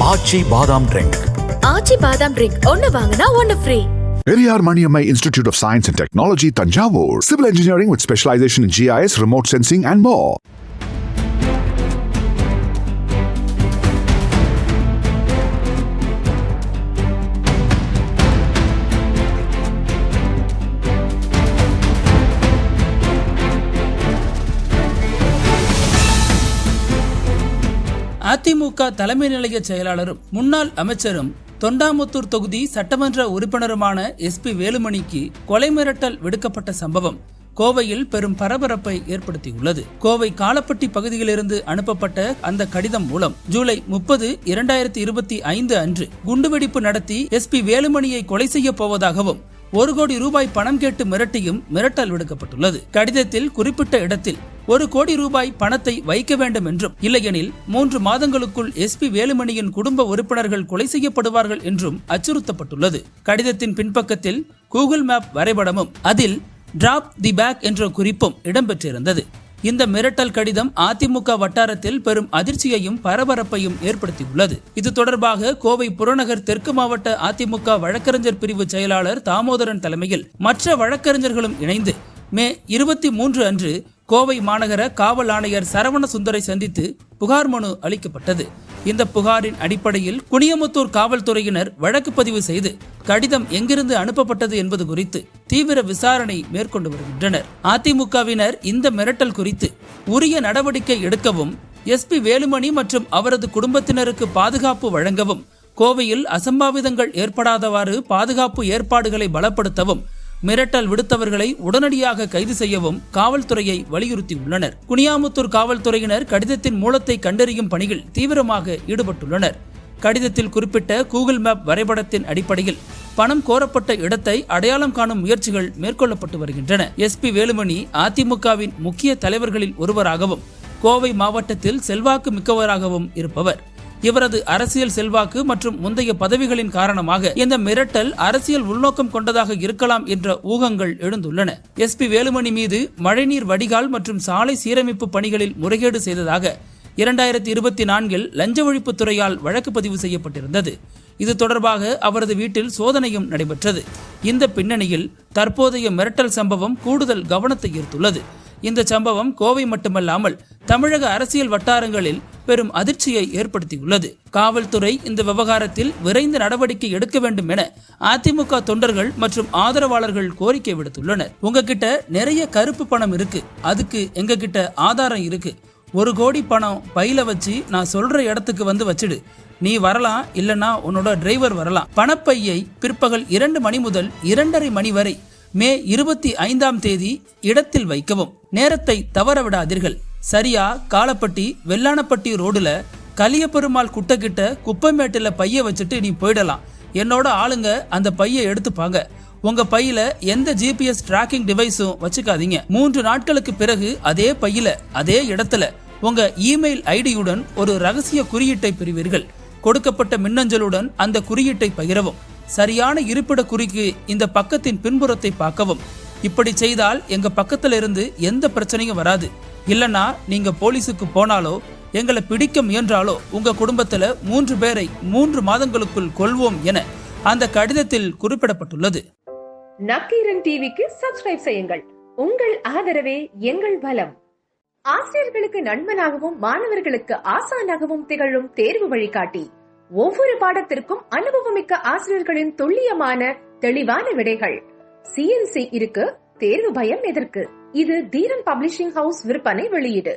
ஆச்சி பாதாம் ட்ரிங்க். ஆச்சி பாதாம் ட்ரிங்க் ஒன்னு வாங்கினா ஒன்னு free. Periyar Maniammai Institute of Science and Technology, Tanjavur. Civil engineering with specialization in GIS, remote sensing and more. AIADMK தலைமை நிலைய செயலாளரும் முன்னாள் அமைச்சரும் தொண்டாமுத்தூர் தொகுதி சட்டமன்ற உறுப்பினருமான SP வேலுமணிக்கு கொலை மிரட்டல் விடுக்கப்பட்ட சம்பவம் கோவையில் பெரும் பரபரப்பை ஏற்படுத்தியுள்ளது. கோவை காலப்பட்டி பகுதியிலிருந்து அனுப்பப்பட்ட அந்த கடிதம் மூலம் ஜூலை 30, 2025 அன்று குண்டுவெடிப்பு நடத்தி SP வேலுமணியை கொலை செய்ய போவதாகவும் 1 கோடி ரூபாய் பணம் கேட்டு மிரட்டியும் மிரட்டல் விடுக்கப்பட்டுள்ளது. கடிதத்தில் குறிப்பிட்ட இடத்தில் 1 கோடி ரூபாய் பணத்தை வைக்க வேண்டும் என்றும், இல்லையெனில் 3 மாதங்களுக்குள் SP வேலுமணியின் குடும்ப உறுப்பினர்கள் கொலை செய்யப்படுவார்கள் என்றும் அச்சுறுத்தப்பட்டுள்ளது. கடிதத்தின் பின்பக்கத்தில் கூகுள் மேப் வரைபடமும் அதில் டிராப் தி பேக் என்ற குறிப்பும் இடம்பெற்றிருந்தது. இந்த மிரட்டல் கடிதம் அதிமுக வட்டாரத்தில் பெரும் அதிர்ச்சியையும் பரபரப்பையும் ஏற்படுத்தியுள்ளது. இது தொடர்பாக கோவை புறநகர் தெற்கு மாவட்ட அதிமுக வழக்கறிஞர் பிரிவு செயலாளர் தாமோதரன் தலைமையில் மற்ற வழக்கறிஞர்களும் இணைந்து மே 23 அன்று கோவை மாநகர காவல் ஆணையர் சரவண சுந்தரை சந்தித்து புகார் மனு அளிக்கப்பட்டது. இந்த புகாரின் அடிப்படையில் குனியமுத்தூர் காவல்துறையினர் வழக்கு பதிவு செய்து கடிதம் எங்கிருந்து அனுப்பப்பட்டது என்பது குறித்து தீவிர விசாரணை மேற்கொண்டு வருகின்றனர். அதிமுகவினர் இந்த மிரட்டல் குறித்து உரிய நடவடிக்கை எடுக்கவும், SP வேலுமணி மற்றும் அவரது குடும்பத்தினருக்கு பாதுகாப்பு வழங்கவும், கோவையில் அசம்பாவிதங்கள் ஏற்படாதவாறு பாதுகாப்பு ஏற்பாடுகளை பலப்படுத்தவும், மிரட்டல் விடுத்தவர்களை உடனடியாக கைது செய்யவும் காவல்துறையை வலியுறுத்தியுள்ளனர். குனியாமுத்தூர் காவல்துறையினர் கடிதத்தின் மூலத்தை கண்டறியும் பணியில் தீவிரமாக ஈடுபட்டுள்ளனர். கடிதத்தில் குறிப்பிட்ட கூகுள் மேப் வரைபடத்தின் அடிப்படையில் பணம் கோரப்பட்ட இடத்தை அடையாளம் காணும் முயற்சிகள் மேற்கொள்ளப்பட்டு வருகின்றன. SP வேலுமணி அதிமுகவின் முக்கிய தலைவர்களில் ஒருவராகவும் கோவை மாவட்டத்தில் செல்வாக்கு மிக்கவராகவும் இருப்பவர். இவரது அரசியல் செல்வாக்கு மற்றும் முந்தைய பதவிகளின் காரணமாக இந்த மிரட்டல் அரசியல் உள்நோக்கம் கொண்டதாக இருக்கலாம் என்ற ஊகங்கள் எழுந்துள்ளன. SP வேலுமணி மீது மழைநீர் வடிகால் மற்றும் சாலை சீரமைப்பு பணிகளில் முறைகேடு செய்ததாக 2024 லஞ்ச ஒழிப்புத் துறையால் வழக்கு பதிவு செய்யப்பட்டிருந்தது. இது தொடர்பாக அவரது வீட்டில் சோதனையும் நடைபெற்றது. இந்த பின்னணியில் தற்போதைய மிரட்டல் சம்பவம் கூடுதல் கவனத்தை ஈர்த்துள்ளது. இந்த சம்பவம் கோவை மட்டுமல்லாமல் தமிழக அரசியல் வட்டாரங்களில் பெரும் அதிர்ச்சியை ஏற்படுத்தியுள்ளது. காவல்துறை இந்த விவகாரத்தில் விரைந்து நடவடிக்கை எடுக்க வேண்டும் என அதிமுக தொண்டர்கள் மற்றும் ஆதரவாளர்கள் கோரிக்கை விடுத்துள்ளனர். உங்ககிட்ட நிறைய கருப்பு பணம் இருக்கு, அதுக்கு எங்க கிட்ட ஆதாரம் இருக்கு. 1 கோடி பணம் பையில வச்சு நான் சொல்ற இடத்துக்கு வந்து வச்சிடு. நீ வரலாம், இல்லனா உன்னோட டிரைவர் வரலாம். பணப்பையை பிற்பகல் 2 மணி முதல் 2:30 மணி வரை மே 25ஆம் தேதி இடத்தில் வைக்கவும். நேரத்தை தவற விடாதீர்கள். சரியா காலப்பட்டி வெள்ளானப்பட்டி ரோடுல கலியபெருமாள் குட்டக்கிட்ட குப்பைமேட்டில பைய வச்சுட்டு நீ போயிடலாம். என்னோட ஆளுங்க அந்த பைய எடுத்துப்பாங்க. உங்க பையில எந்த GPS டிராக்கிங் டிவைஸும் வச்சுக்காதீங்க. 3 நாட்களுக்கு பிறகு அதே பையில அதே இடத்துல உங்க இமெயில் ஐடியுடன் ஒரு ரகசிய குறியீட்டை பெறுவீர்கள். கொடுக்கப்பட்ட மின்னஞ்சலுடன் அந்த குறியீட்டை பகிரவும். சரியான இருப்பிட குறிக்கு இந்த பக்கத்தின் பின்புறத்தை பார்க்கவும். இப்படி செய்தால் எங்க பக்கத்துல இருந்து எந்த பிரச்சனையும் வராது. இல்லனா நீங்க போலீஸுக்கு போனாலோ எங்களை பிடிக்க முயன்றாலோ உங்க குடும்பத்துல 3 பேரை 3 மாதங்களுக்குள் கொல்வோம் என அந்த கடிதத்தில் குறிப்பிடப்பட்டுள்ளது. நக்கீரன் டிவிக்கு சப்ஸ்கிரைப் செய்யுங்கள். உங்கள் ஆதரவே எங்கள் பலம். ஆசிரியர்களுக்கு நண்பனாகவும் மாணவர்களுக்கு ஆசானாகவும் திகழும் தேர்வு வழிகாட்டி. ஒவ்வொரு பாடத்திற்கும் அனுபவமிக்க ஆசிரியர்களின் துல்லியமான தெளிவான விடைகள். CNC இருக்கு, தேர்வு பயம் எதற்கு? இது தீரன் பப்ளிஷிங் ஹவுஸ் விற்பனை வெளியீடு.